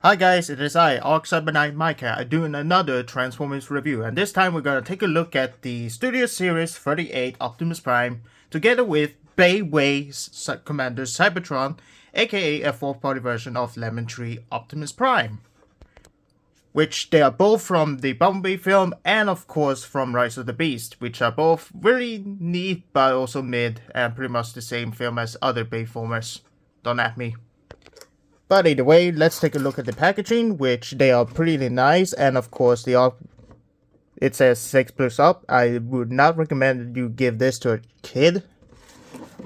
Hi guys, it is I, CyberKnight-Miky, doing another Transformers review, and this time we're gonna take a look at the Studio Series 38 Optimus Prime, together with BaiWei Commander Cybertron, aka a fourth party version of Lemon Tree Optimus Prime. Which they are both from the Bumblebee film and of course from Rise of the Beast, which are both very neat but also mid and pretty much the same film as other Bayformers. Don't at me. But either way, let's take a look at the packaging, which they are pretty nice, and of course it says 6 plus up. I would not recommend you give this to a kid.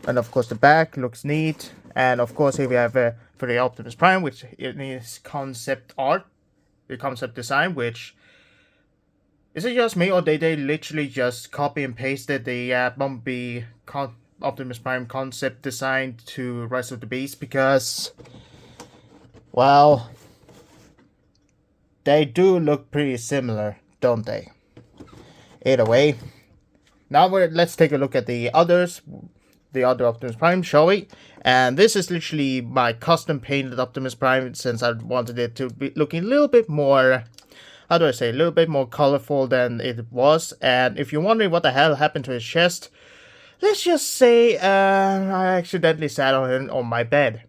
And of course the back looks neat, and of course here we have for the Optimus Prime, which is concept art, the concept design, which is it just me or they literally just copy and pasted the Bumblebee Optimus Prime concept design to Rise of the Beast, because well, they do look pretty similar, don't they? Either way, now let's take a look at the other Optimus Prime, shall we? And this is literally my custom painted Optimus Prime, since I wanted it to be looking a little bit more, how do I say, a little bit more colorful than it was. And if you're wondering what the hell happened to his chest, let's just say I accidentally sat on him on my bed.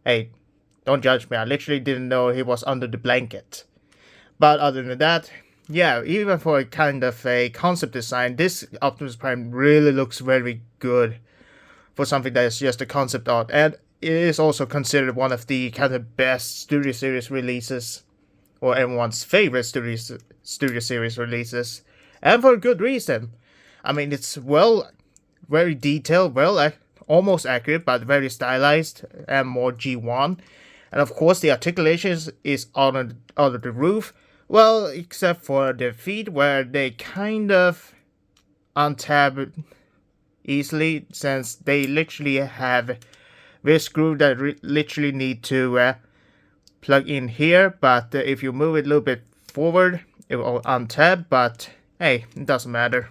Hey, don't judge me, I literally didn't know he was under the blanket. But other than that, yeah, even for a kind of a concept design, this Optimus Prime really looks very good for something that is just a concept art. And it is also considered one of the kind of best Studio Series releases, or everyone's favorite Studio Series releases. And for a good reason. I mean, it's very detailed, almost accurate, but very stylized and more G1. And of course, the articulation is on the roof. Well, except for the feet, where they kind of untab easily, since they literally have this screw that literally need to plug in here. But if you move it a little bit forward, it will untab. But hey, it doesn't matter.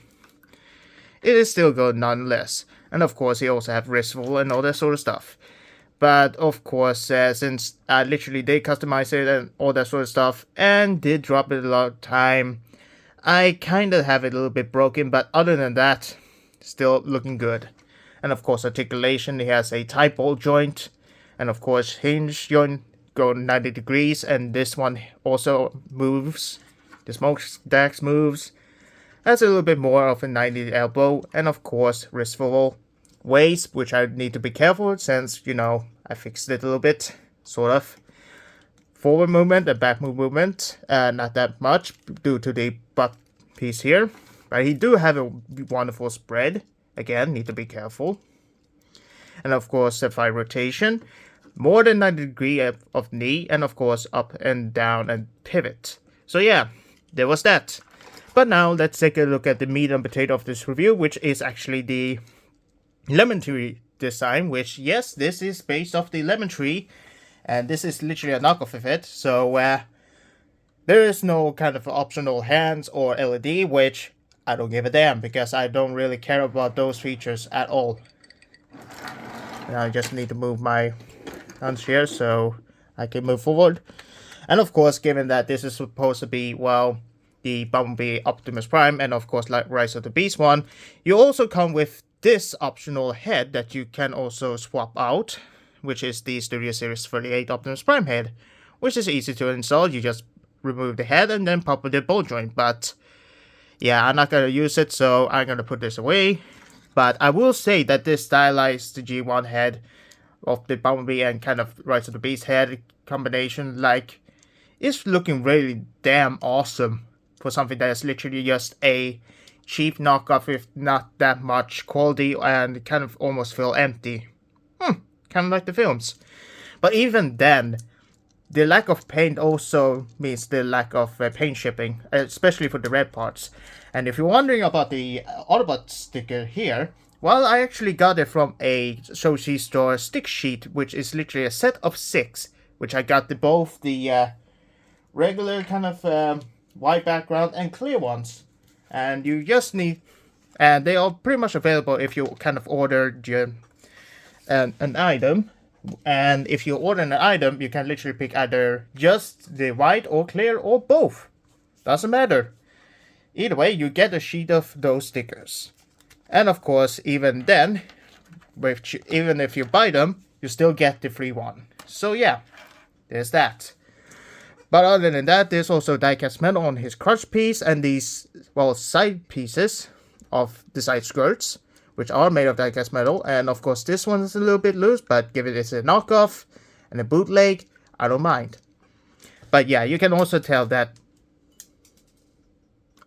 It is still good nonetheless. And of course, you also have wristful and all that sort of stuff. But of course, since literally they customized it and all that sort of stuff, and did drop it a lot of time, I kind of have it a little bit broken. But other than that, still looking good. And of course, articulation, he has a tie bolt joint, and of course, hinge joint go 90 degrees, and this one also moves. The smokestack moves. That's a little bit more of a 90 elbow, and of course, wrist swivel. Waist, which I need to be careful, since, you know, I fixed it a little bit, sort of. Forward movement and back movement, not that much due to the butt piece here. But he do have a wonderful spread. Again, need to be careful. And of course, thigh rotation. More than 90 degrees of knee, and of course, up and down and pivot. So yeah, there was that. But now, let's take a look at the meat and potato of this review, which is actually the Lemon Tree design, which, yes, this is based off the Lemon Tree, and this is literally a knockoff of it. So there is no kind of optional hands or LED, which I don't give a damn, because I don't really care about those features at all. And I just need to move my hands here so I can move forward. And of course, given that this is supposed to be, well, the Bumblebee Optimus Prime, and of course, like Rise of the Beast one, you also come with this optional head that you can also swap out, which is the Studio Series 38 Optimus Prime head, which is easy to install. You just remove the head and then pop with the ball joint. But yeah, I'm not going to use it, so I'm going to put this away. But I will say that this stylized G1 head of the Bumblebee and kind of Rise of the Beast head combination, is looking really damn awesome for something that is literally just a cheap knockoff with not that much quality and kind of almost feel empty. Kind of like the films. But even then, the lack of paint also means the lack of paint shipping, especially for the red parts. And if you're wondering about the Autobot sticker here, well, I actually got it from a Shoshi store stick sheet, which is literally a set of 6, which I got both the regular kind of white background and clear ones. And you just need, and they are pretty much available if you kind of order an item And if you order an item, you can literally pick either just the white or clear or both. Doesn't matter. Either way, you get a sheet of those stickers. And of course, even then, even if you buy them, you still get the free one. So yeah, there's that. But other than that, there's also die-cast metal on his crotch piece and these, well, side pieces of the side skirts, which are made of die-cast metal. And of course, this one is a little bit loose, but given it's a knockoff and a bootleg, I don't mind. But yeah, you can also tell that.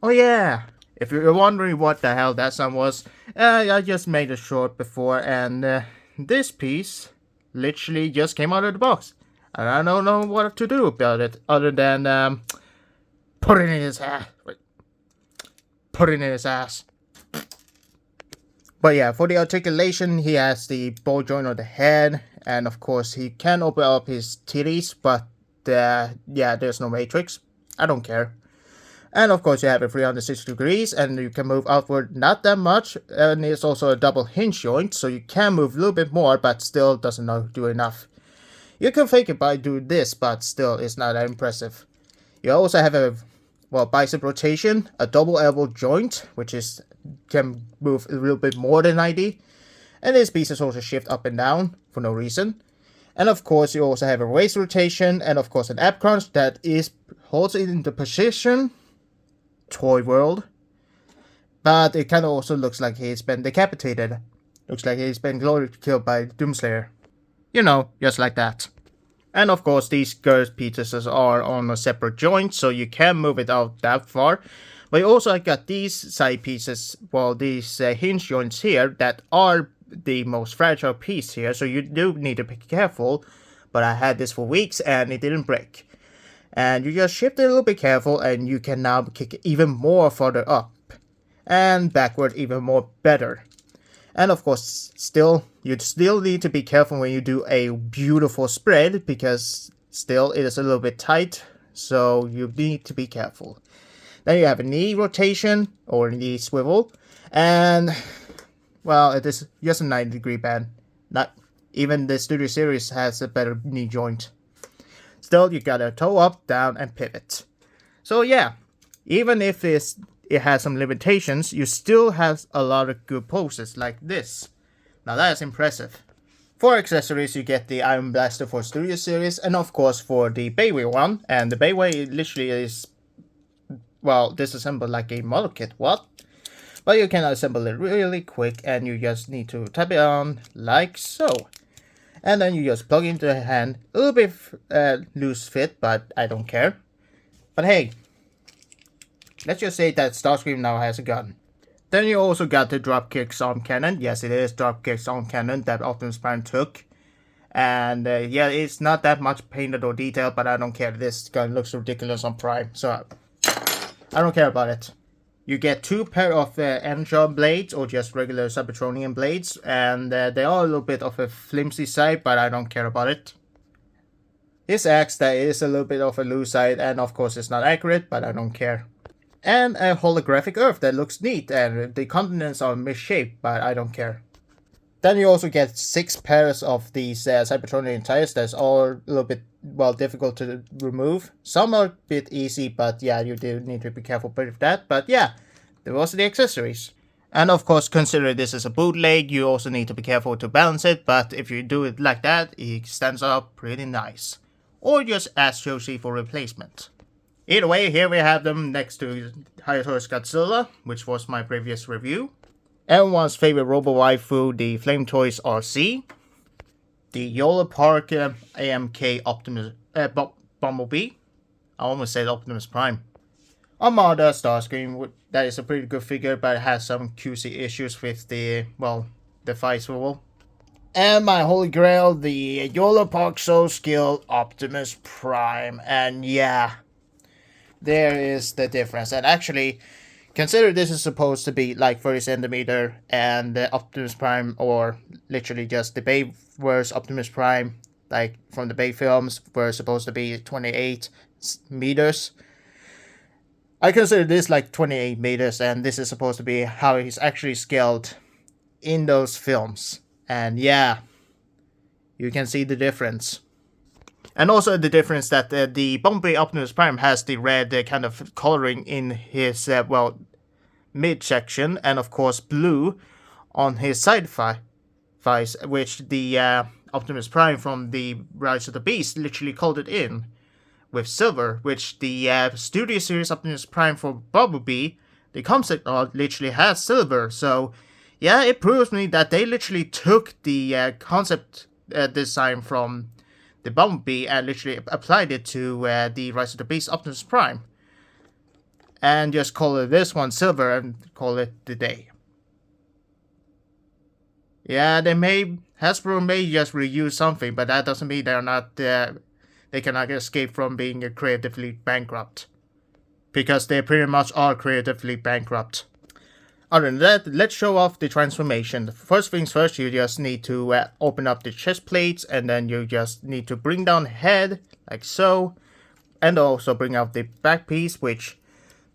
Oh yeah, if you're wondering what the hell that sound was, I just made a short before, and this piece literally just came out of the box. And I don't know what to do about it, other than put it in his ass. Put it in his ass. But yeah, for the articulation, he has the ball joint on the head, and of course he can open up his titties, but yeah, there's no matrix. I don't care. And of course you have it 360 degrees, and you can move outward not that much, and it's also a double hinge joint, so you can move a little bit more, but still doesn't do enough. You can fake it by doing this, but still it's not that impressive. You also have a, well, bicep rotation, a double elbow joint, which can move a little bit more than 90. And these pieces also shift up and down for no reason. And of course you also have a waist rotation, and of course an ab crunch that holds it in the position. Toy world. But it kind of also looks like he's been decapitated. Looks like he's been glory killed by Doomslayer. You know, just like that. And of course these girth pieces are on a separate joint, so you can move it out that far. But you also got these side pieces, well, these hinge joints here that are the most fragile piece here, so you do need to be careful. But I had this for weeks and it didn't break. And you just shift it a little bit careful, and you can now kick it even more further up and backward even more better. And of course, you still need to be careful when you do a beautiful spread, because still it is a little bit tight, so you need to be careful. Then you have a knee rotation or knee swivel, and well, it is just a 90-degree bend. Not even the Studio Series has a better knee joint. Still, you gotta toe up, down, and pivot. So yeah, even if it has some limitations, you still have a lot of good poses like this. Now that is impressive. For accessories, you get the Iron Blaster for Studio Series, and of course for the Bayway one. And the Bayway literally is, well, disassembled like a model kit. What? But you can assemble it really quick, and you just need to tap it on like so. And then you just plug into the hand. A little bit loose fit, but I don't care. But hey, let's just say that Starscream now has a gun. Then you also got the dropkick arm cannon. Yes, it is dropkick arm cannon that Optimus Prime took. And yeah, it's not that much painted or detailed, but I don't care. This gun looks ridiculous on Prime, so I don't care about it. You get two pair of Energon blades, or just regular Cybertronian blades, and they are a little bit of a flimsy side, but I don't care about it. His axe, that is a little bit of a loose side, and of course it's not accurate, but I don't care. And a holographic Earth that looks neat, and the continents are misshaped, but I don't care. Then you also get 6 pairs of these Cybertronian tires that's all a little bit, well, difficult to remove. Some are a bit easy, but yeah, you do need to be careful with that. But yeah, there was the accessories. And of course, consider this as a bootleg, you also need to be careful to balance it, but if you do it like that, it stands up pretty nice. Or just ask Yoshi for replacement. Either way, here we have them next to Hayatos Godzilla, which was my previous review. Everyone's favorite robo-waifu, the Flame Toys RC. The Yola Park AMK Optimus Bumblebee. I almost said Optimus Prime. Armada Starscream, that is a pretty good figure, but it has some QC issues with the fight swivel. And my holy grail, the Yola Park Soul Skill Optimus Prime. And yeah, there is the difference. And actually, consider this is supposed to be like 30 centimeter, and the Optimus Prime, or literally just the Bayverse Optimus Prime, like from the Bay films, were supposed to be 28 meters. I consider this like 28 meters, and this is supposed to be how he's actually scaled in those films. And yeah, You can see the difference. And also the difference that the Bumblebee Optimus Prime has the red kind of coloring in his, midsection, and of course blue on his side thighs, which the Optimus Prime from the Rise of the Beast literally colored in with silver, which the Studio Series Optimus Prime for Bumblebee, the concept art, literally has silver. So yeah, it proves me that they literally took the concept design from the Bumblebee and literally applied it to the Rise of the Beast Optimus Prime. And just call it this one silver and call it the day. Yeah, Hasbro may just reuse something, but that doesn't mean they're not, they cannot escape from being creatively bankrupt. Because they pretty much are creatively bankrupt. Other than that, let's show off the transformation. First things first, you just need to open up the chest plates, and then you just need to bring down the head, like so. And also bring out the back piece, which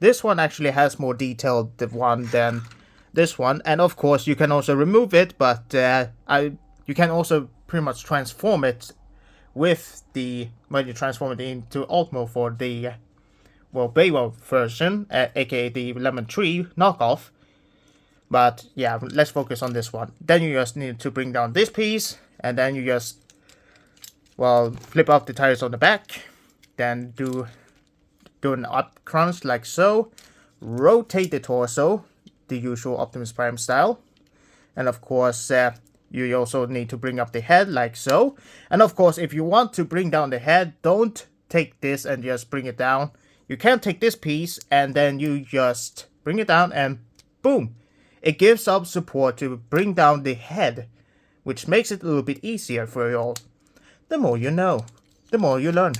this one actually has more detailed one than this one. And of course, you can also remove it, but you can also pretty much transform it with when you transform it into alt mode for the BaiWei version, aka the Lemon Tree knockoff. But yeah, let's focus on this one. Then you just need to bring down this piece, and then you just flip up the tires on the back, then do an up crunch like so, rotate the torso, the usual Optimus Prime style, and of course you also need to bring up the head like so. And of course, if you want to bring down the head, don't take this and just bring it down. You can take this piece and then you just bring it down and boom, it gives up support to bring down the head, which makes it a little bit easier for you all. The more you know, the more you learn.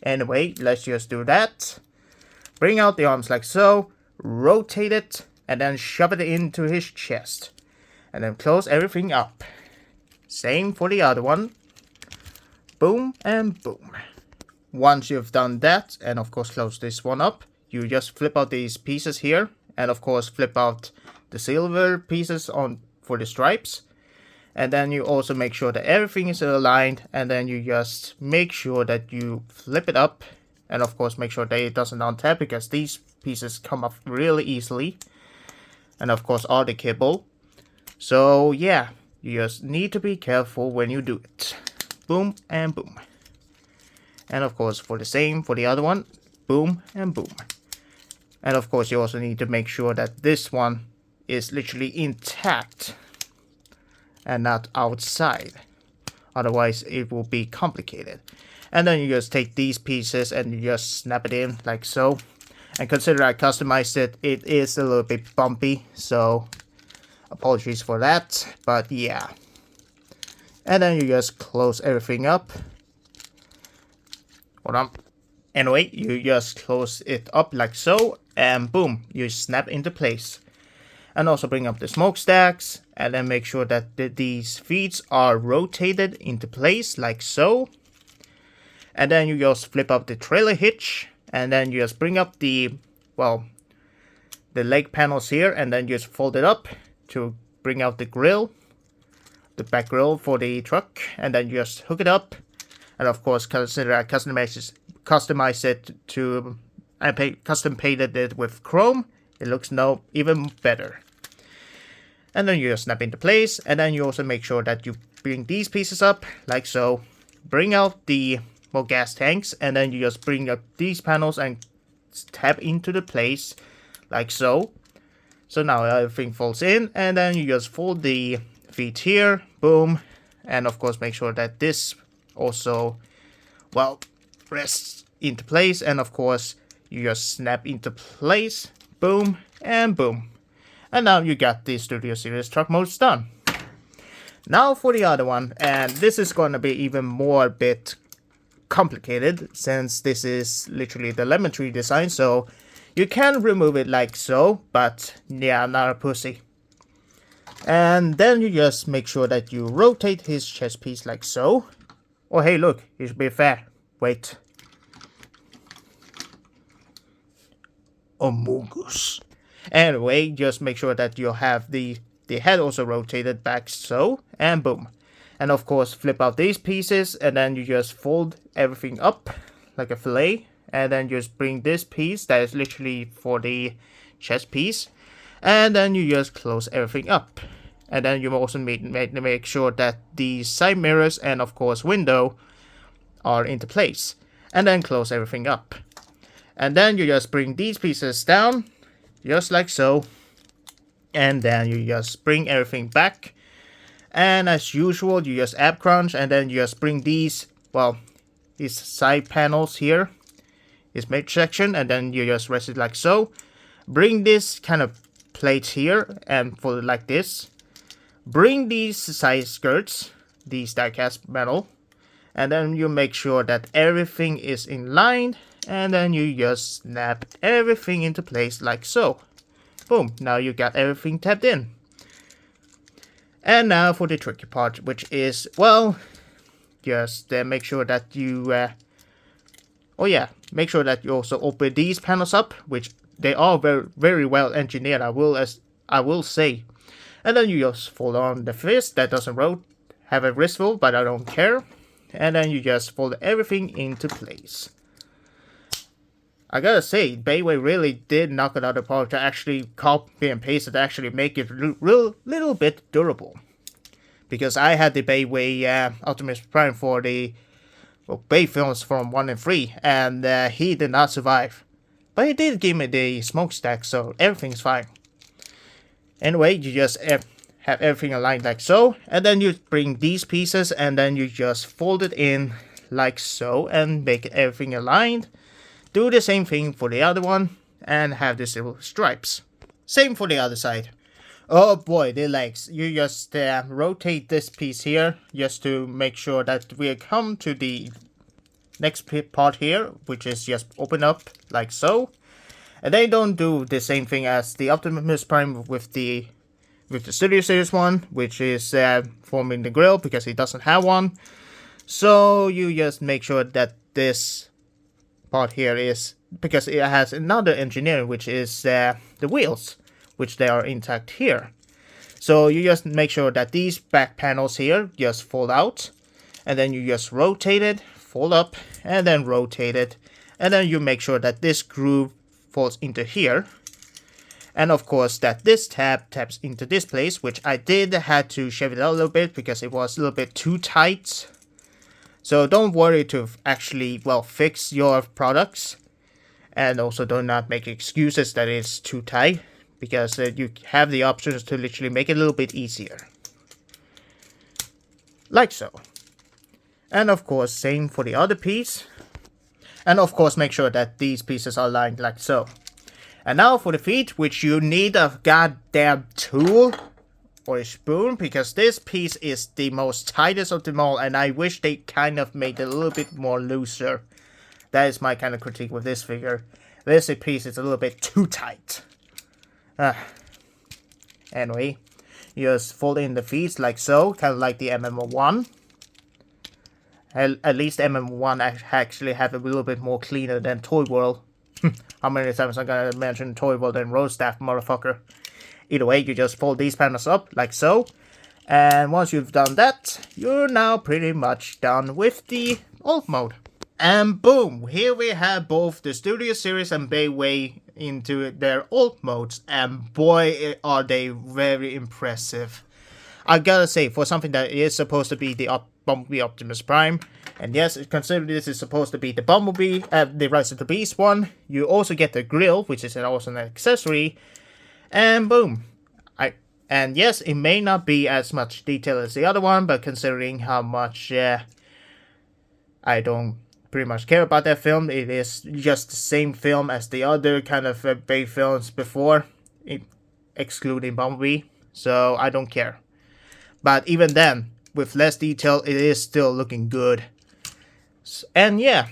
Anyway, let's just do that. Bring out the arms like so, rotate it, and then shove it into his chest. And then close everything up. Same for the other one. Boom and boom. Once you've done that, and of course close this one up, you just flip out these pieces here, and of course flip out the silver pieces for the stripes. And then you also make sure that everything is aligned, and then you just make sure that you flip it up, and of course make sure that it doesn't untap, because these pieces come off really easily, and of course all the kibble. So yeah, you just need to be careful when you do it. Boom and boom. And of course for the same for the other one, boom and boom. And of course you also need to make sure that this one is literally intact and not outside, otherwise it will be complicated. And then you just take these pieces and you just snap it in like so. And consider I customized it, it is a little bit bumpy, so apologies for that, but yeah. And then you just close everything up. Hold on. Anyway, you just close it up like so, and boom, you snap into place. And also bring up the smokestacks, and then make sure that these feet are rotated into place like so. And then you just flip up the trailer hitch, and then you just bring up the leg panels here, and then just fold it up to bring out the grill, the back grill for the truck, and then you just hook it up. And of course, consider I customize it to, custom painted it with chrome. It looks even better. And then you just snap into place, and then you also make sure that you bring these pieces up like so. Bring out the gas tanks, and then you just bring up these panels and tap into the place like so. So now everything folds in, and then you just fold the feet here, boom, and of course make sure that this also rests into place, and of course you just snap into place, boom and boom. And now you got the Studio Series truck modes done. Now for the other one, and this is going to be even more bit complicated, since this is literally the lemon tree design, so you can remove it like so, but yeah, I'm not a pussy. And then you just make sure that you rotate his chest piece like so. Oh hey, look, it should be fair. Wait. Amogus. Anyway, just make sure that you have the head also rotated back so, and boom. And of course flip out these pieces, and then you just fold everything up like a fillet, and then just bring this piece that is literally for the chest piece, and then you just close everything up. And then you also make sure that the side mirrors and of course window are into place, and then close everything up. And then you just bring these pieces down just like so, and then you just bring everything back, and as usual you just ab crunch, and then you just bring these, well, these side panels here, this mid section, and then you just rest it like so. Bring this kind of plate here and fold it like this. Bring these side skirts, these die-cast metal, and then you make sure that everything is in line, and then you just snap everything into place like so. Boom, now you got everything tapped in. And now for the tricky part, which is, well, just make sure that you, make sure that you also open these panels up, which they are very, very well engineered, I will say. And then you just fold on the fist that doesn't have a wristful, but I don't care. And then you just fold everything into place. I gotta say, Bayway really did knock it out of the park to actually copy and paste it to actually make it little bit durable. Because I had the Bayway Optimus Prime for the Bay films from 1 and 3, and he did not survive. But he did give me the smokestack, so everything's fine. Anyway, you just have everything aligned like so, and then you bring these pieces, and then you just fold it in like so, and make everything aligned. Do the same thing for the other one, and have these little stripes. Same for the other side. Oh boy, the legs. You just rotate this piece here, just to make sure that we come to the next part here, which is just open up like so. And they don't do the same thing as the Optimus Prime with the Studio Series one, which is forming the grill because he doesn't have one. So you just make sure that this part here is, because it has another engineering, which is the wheels, which they are intact here. So you just make sure that these back panels here just fold out, and then you just rotate it, fold up, and then rotate it, and then you make sure that this groove falls into here, and of course that this tab taps into this place, which I did had to shave it out a little bit because it was a little bit too tight. So don't worry to actually, well, fix your products, and also do not make excuses that it's too tight, because you have the options to literally make it a little bit easier, like so. And of course same for the other piece. And of course make sure that these pieces are aligned like so. And now for the feet, which you need a goddamn tool or a spoon, because this piece is the most tightest of them all, and I wish they kind of made it a little bit more looser. That is my kind of critique with this figure. This piece is a little bit too tight. Anyway, you just fold in the feet like so, kind of like the MM1. At least MM1 actually have a little bit more cleaner than Toy World. How many times I'm gonna mention Toy World and Road Staff, motherfucker? Either way, you just fold these panels up like so. And once you've done that, you're now pretty much done with the alt mode. And boom, here we have both the Studio Series and Bayway into their alt modes. And boy, are they very impressive. I gotta say, for something that is supposed to be the Bumblebee Optimus Prime, and yes, considering this is supposed to be the Bumblebee, the Rise of the Beast one, you also get the grill, which is also an accessory, and boom. And yes, it may not be as much detail as the other one, but considering how much I don't pretty much care about that film, it is just the same film as the other kind of Bay films before, excluding Bumblebee, so I don't care. But even then, with less detail, it is still looking good. And yeah,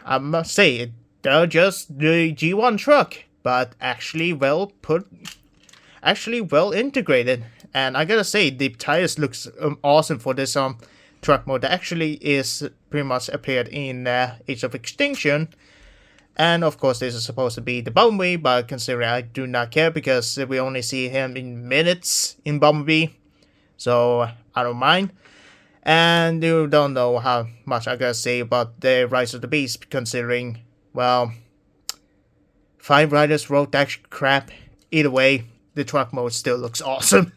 I must say, they're just the G1 truck, but actually well put, actually well integrated. And I gotta say, the tires looks awesome for this truck mode. That actually is pretty much appeared in Age of Extinction. And of course, this is supposed to be the Bumblebee, but considering I do not care because we only see him in minutes in Bumblebee, so I don't mind. And you don't know how much I gotta say about the Rise of the Beast, considering, well, 5 writers wrote that crap. Either way, the truck mode still looks awesome.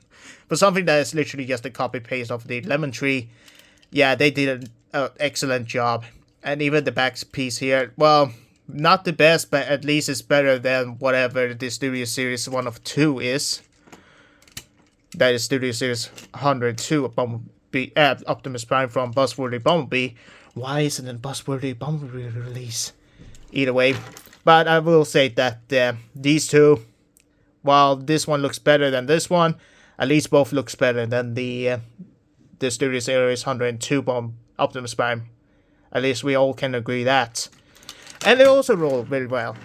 For something that is literally just a copy-paste of the Lemon Tree, yeah, they did an excellent job. And even the back piece here, well, not the best, but at least it's better than whatever the Studio Series 1 of 2 is. That is Studio Series 102 Optimus Prime from Buzzworthy Bumblebee. Why isn't it Buzzworthy Bumblebee release? Either way, but I will say that these two, while this one looks better than this one, at least both looks better than the Studio Series 102 Optimus Prime. At least we all can agree that. And they also roll very well.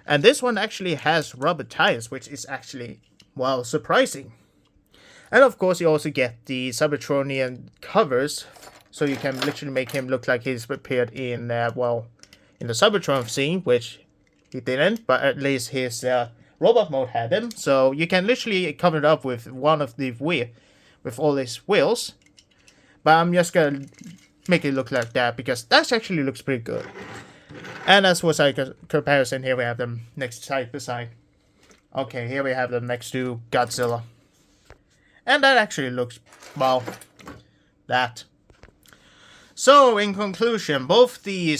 And this one actually has rubber tires, which is actually, well, surprising. And of course you also get the Cybertronian covers, so you can literally make him look like he's prepared in, well, in the Cybertron scene, which he didn't, but at least his robot mode had him. So you can literally cover it up with one of the with all his wheels. But I'm just gonna make it look like that because that actually looks pretty good. And as for side comparison, here we have them next side by side. Okay, here we have them next to Godzilla. And that actually looks, well, that. So, in conclusion, both the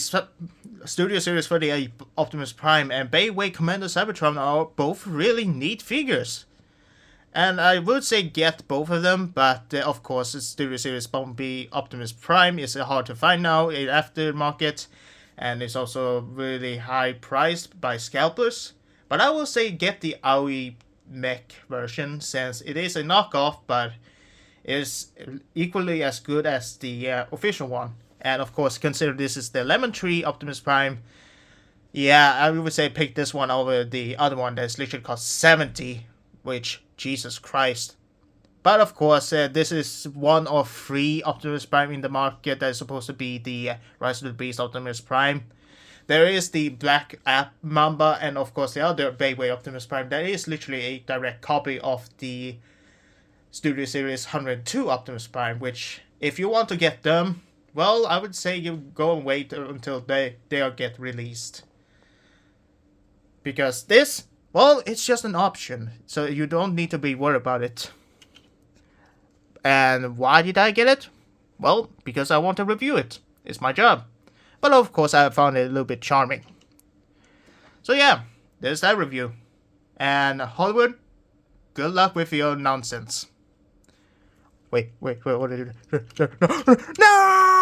Studio Series 38 Optimus Prime and BaiWei Commander Cybertron are both really neat figures. And I would say get both of them, but of course, the Studio Series Bumblebee Optimus Prime is hard to find now in aftermarket, and it's also really high priced by scalpers. But I will say get the Aoi mech version, since it is a knockoff, but it is equally as good as the official one. And of course, consider this is the Lemon Tree Optimus Prime. Yeah, I would say pick this one over the other one that's literally cost 70, which, Jesus Christ. But of course, this is one of 3 Optimus Prime in the market that is supposed to be the Rise of the Beast Optimus Prime. There is the Black App Mamba, and of course the other BaiWei Optimus Prime that is literally a direct copy of the Studio Series 102 Optimus Prime, which, if you want to get them, well, I would say you go and wait until they get released. Because this, well, it's just an option, so you don't need to be worried about it. And why did I get it? Well, because I want to review it. It's my job. But of course I found it a little bit charming. So yeah, there's that review. And Hollywood, good luck with your nonsense. Wait, what did you do? No!